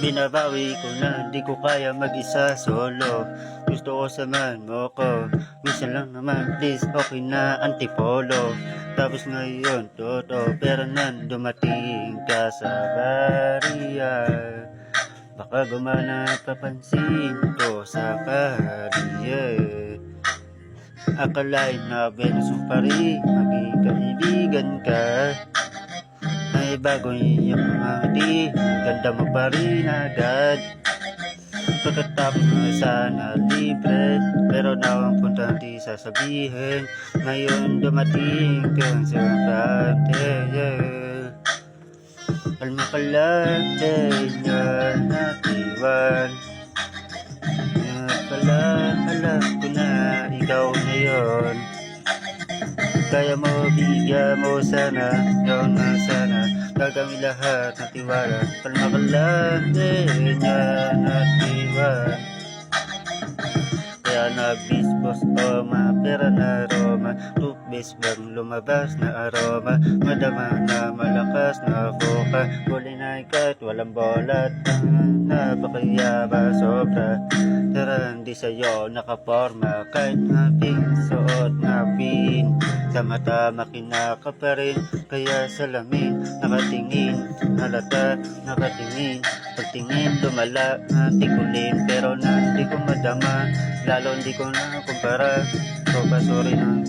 Binabawi ko na di ko kaya mag-isa solo. Gusto ko samahan mo ko. Minsan lang naman please, okay na antipolo. Tapos ngayon totoo, pero nan dumating ka sa barya. Baka gumana papansin ko sa kariyer. Akalain na Venus mo pa rin, maging kaibigan ka. May bago yung mga ngiti, ganda mo pa rin agad. Pagkatapos mo sana libre, pero na ang punta di sasabihin. Ngayon dumating kang sa kante, yeah. Kalma ka lang, ganyan natiwan. Ngayon pala, alam ko na ikaw na yun. Kaya mo, bigyan mo sana, ikaw na sana. Gagawin lahat ng tiwala. Kalma ka lang, ganyan natiwan. Kaya nabisbos o mapera na aroma. Toothpaste bang lumabas na aroma. Madama na malakas na foka. Huli na ikat, walang bolat. Napakayaba sobra. Tara hindi sa'yo nakaporma. Kahit na suot na pin. Sa mata makina ka pa rin. Kaya salamin nakatingin. Halata nakatingin. Pagtingin lumala tikulin. Pero na hindi ko madama. Lalo hindi ko na kumpara. So pasori na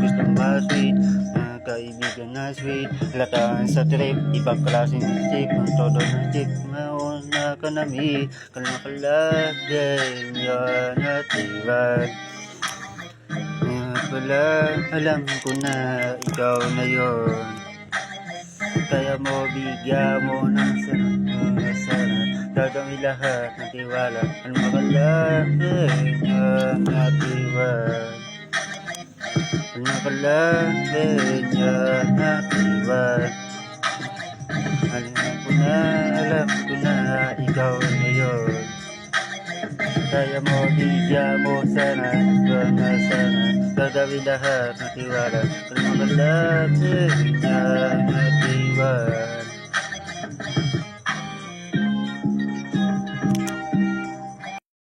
gusto ma-sweet. Kaibigan na sweet. Lataan sa trip, ibang klaseng chick. Ang todo ng chick, mauna ka na mi. Kalma ka lang, ganyan at iwan. Pala, alam ko na ikaw na yon. Kaya mo, bigyan mo ng sana. Gagawin lahat ng tiwala. Kalma ka lang, ganyan at iwan. Kalma ka lang, ganyan at iwan. Alam ko na ikaw na yon. Kaya mo, bigyan mo sana, sana. Gagawin lahat ng tiwala. Kalma ka lang, ganyan at iwan.